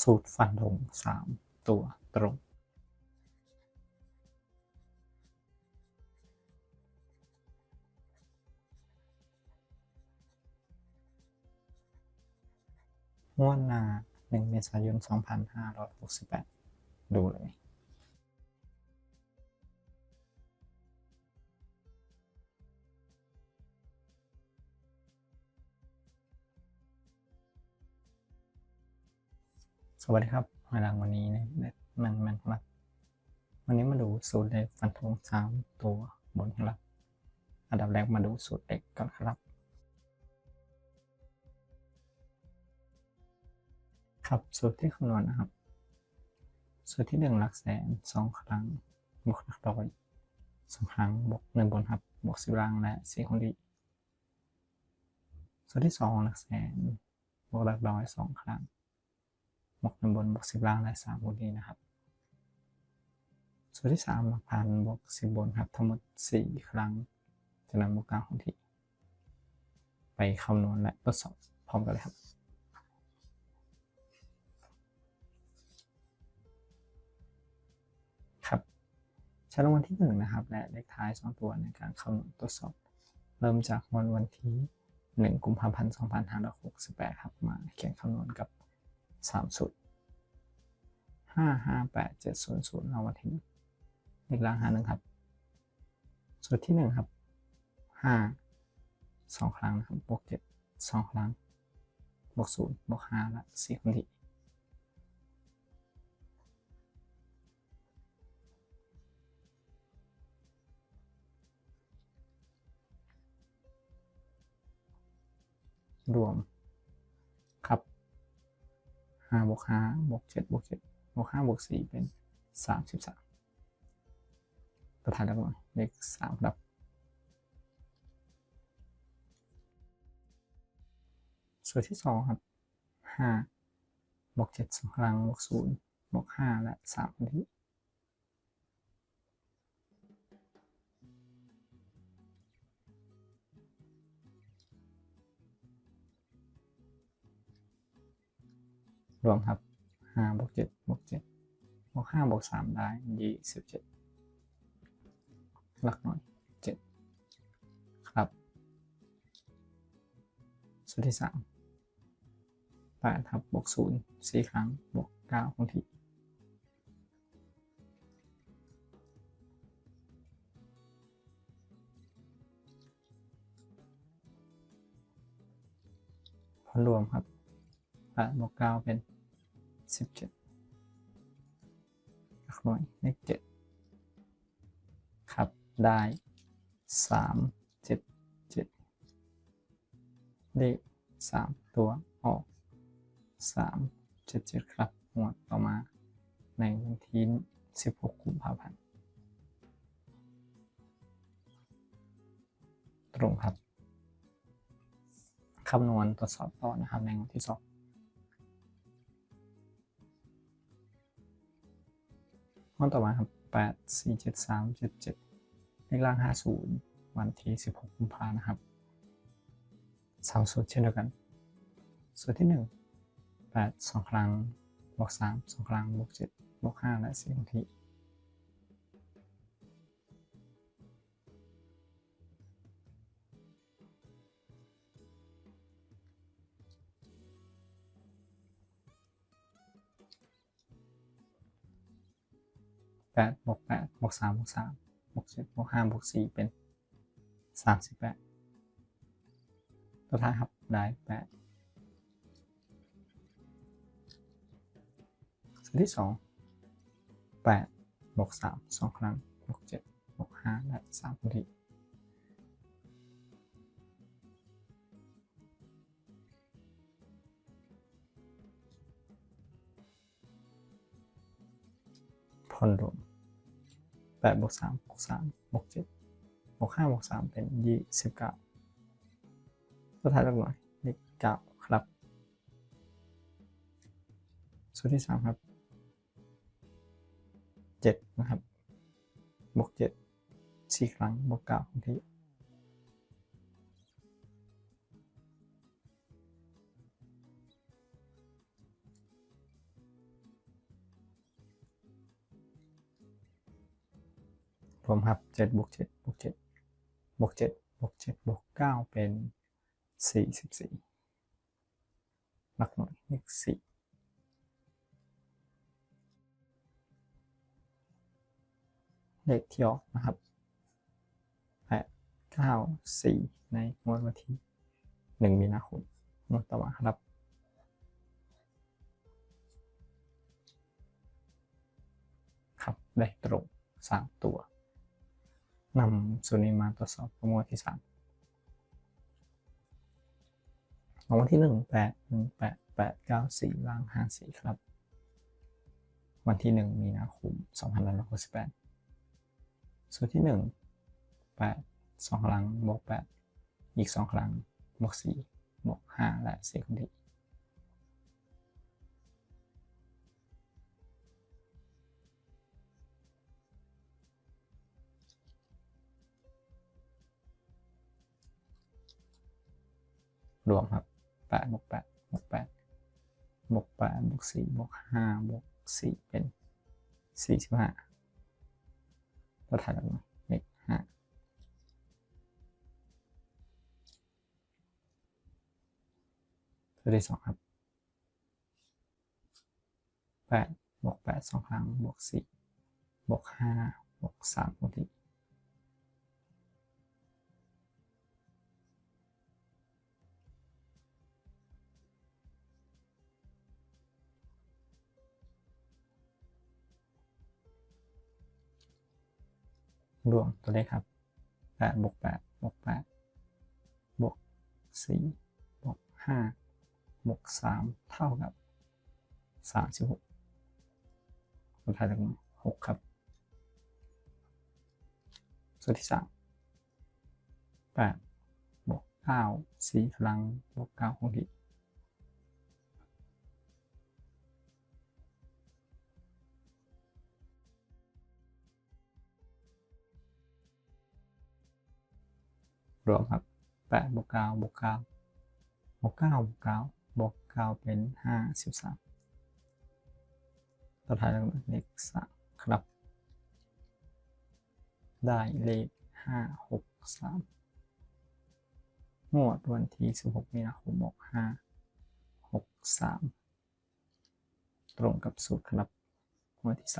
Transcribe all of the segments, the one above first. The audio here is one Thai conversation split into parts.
สูตรฟันธง3 ตัวตรงงวดหน้า1 เมษายน 2568 ดูเลยสวัสดีครับเวลาวันนี้มันครับวันนี้มาดูสูตรเลขฟันธง3 ตัวบนครับอันดับแรกมาดูสูตรเด็กก่อนครับครับสูตรที่คำนวณนะครับสูตรที่1หลักแสน2 ครั้งบวกหลักร้อย2 ครั้งบวก1บนครับบวก10ล่างและ4คนดีสูตรที่2หลักแสนบวกหลักร้อย2 ครั้งบวก1บนบวก10ล่างและ3คนดีนะครับสูตรที่3หลักพันบวก10บนครับทั้งหมด4 ครั้งจากนั้นบวก9คนดีไปคำนวณและทดสอบพร้อมกันเลยครับครับใช้รางวัลที่1นะครับและเลขท้าย2 ตัวในการคำนวณทดสอบเริ่มจากวันที่1 กุมภาพันธ์ 2568ครับมาเขียนคำนวณกับ3 สูตร558700รางวัลที่1เลขล่าง51ครับสูตรที่1ครับ5 2 ครั้งนะครับบวก7 2 ครั้งบวก0บวก5และ4คนที่รวมครับ5 บวก 5 บวก 7 บวก 7 บวก 5 บวก 4 เป็น 33ตัวท้ายแล้วก็เลข3ครับสูตรที่2ครับ5 บวก 7 2 ครั้งบวก0บวก5และ3คนที่รวมครับ5 บวก 7 บวก 7 บวก 5 บวก 3 ได้ 27หลักหน่วย7ครับสูตรที่3 8ครับบวก0 4 ครั้งบวก9คนที่ผลรวมครับ8 บวก 9 เป็น17หลักหน่วยเลข7ครับได้377เลข3 ตัวออก377ครับงวดต่อมาในวันที่16 กุมภาพันธ์ตรงครับคำนวณตรวจสอบต่อนะครับในวันที่2ข้อต่อมาครับ8 4 7 3 7 7เลขล่าง50วันที่16 กุมภาพันธ์นะครับ3 สูตรเช่นเดียวกันสูตรที่1 8 2 ครั้งบวก3 2 ครั้งบวก7บวก5และ4คนที่8 บวก 8 บวก 3 บวก 3 บวก 7 บวก 5 บวก 4 เป็น38ตัวท้ายครับได้8สูตรที่2 8 บวก 3 2 ครั้งบวก 7 บวก 5และ3คนที่ผลรวม8 บวก 3 บวก 3 บวก 7 บวก 5 บวก 3 เป็น29ตัวท้ายหลักหน่วยเลข9ครับสูตรที่3ครับ7นะครับบวก 7 4 ครั้งบวก9คนที่ รวมครับ7 บวก 7 บวก 7 บวก 7 บวก 7 บวก 9 เป็น 44 หลักหน่วยเลข4เลขที่ออกนะครับ8 9 4ในงวดวันที่1 มีนาคมงวดต่อมาครับครับได้ตรง3 ตัวนำสูตรนี้มาตรวจสอบงวดที่3ของวันที่1 8 1 8 8 9 4ล่าง54ครับวันที่1 มีนาคม2568สูตรที่1 8 2 ครั้งบวก8อีก2 ครั้งบวก4บวก5และ4ครั้งที่รวมครับ8 บวก 8 บวก 8 บวก 8 บวก 4 บวก 5 บวก 4 เป็น 45ตัวถ่ายกันมาเลข5ตัวที่2ครับ8 บวก 8 2 ครั้งบวก 4 บวก 5 บวก 3ครั้งที่รวมตัวเลขครับ8 บวก 8 บวก 8 บวก 4 บวก 5 บวก 3 เท่ากับ 36ตัวถ่ายกันมา6ครับสูตรที่3 8 บวก 9 4 ครั้งบวก 9 ครั้งที่รวมครับ8 บวก 9 บวก 9 บวก 9 บวก 9 บวก 9 เป็น 53ตัวท้ายเลข3ครับได้เลข563งวดวันที่16 มีนาคม6563ตรงกับสูตรครับงวดที่3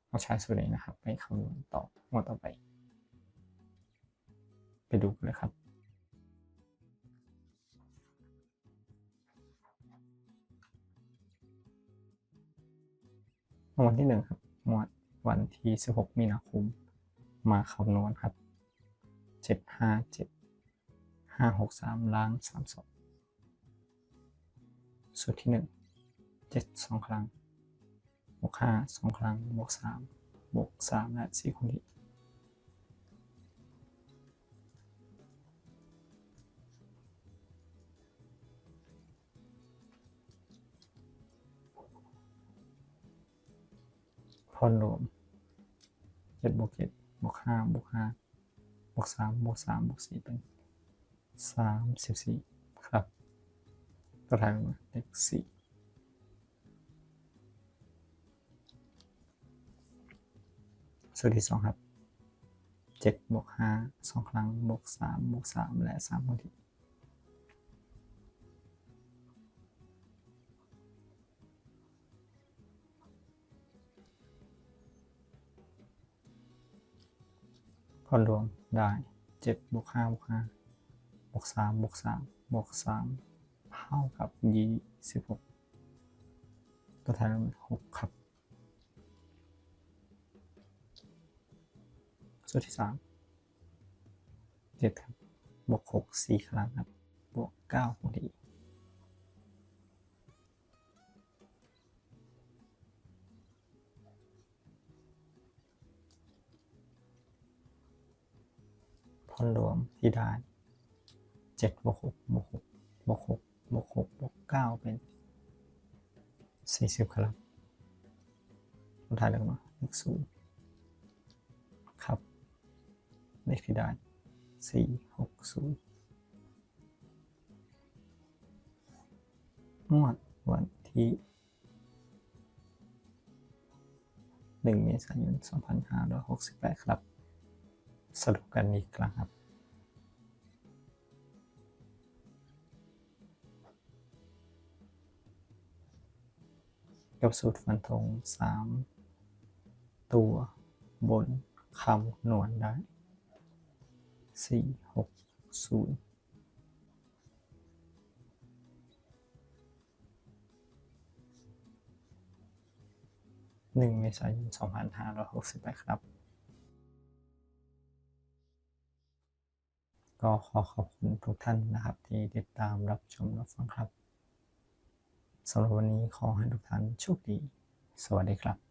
เอาใช้สูตรนี้นะครับไปคำนวณต่องวดต่อไปดูกันเลยครับวันที่1ครับงวดวันที่16 มีนาคมมาคำนวณครับ757 563ล้าง32สูตรที่1 7 2 ครั้งบวก 5 2 ครั้งบวก 3 บวก 3 และ4ครั้งที่พอรวม7 บวก 7 บวก 5 บวก 5 บวก 3 บวก 3 บวก 4 เป็น 34ครับตัวท้ายมาเลข4สูตรที่2ครับ7 บวก 5 2 ครั้งบวก 3 บวก 3 และ3ครั้งที่พอรวมได้7 บวก 5 บวก 5 บวก 3 บวก 3 บวก 3 เท่ากับ 26ตัวท้ายมา6ครับสูตรที่3 7ครับบวก 6 4 ครั้งครับบวก 9ครั้งที่พอรวมที่ได้7 บวก 6 บวก 6 บวก 6 บวก 6 บวก 9 เป็น40ครับตัวท้ายมาเลข0ครับเลขที่ได้460งวดวันที่ 1 เมษายน 2568 ครับสรุปกันอีกครั้งครับกับสูตรฟันธง3 ตัวบนคำนวณได้ 460 1 เมษายน 2568 ครับก็ขอขอบคุณทุกท่านนะครับที่ติดตามรับชมรับฟังครับสำหรับวันนี้ขอให้ทุกท่านโชคดีสวัสดีครับ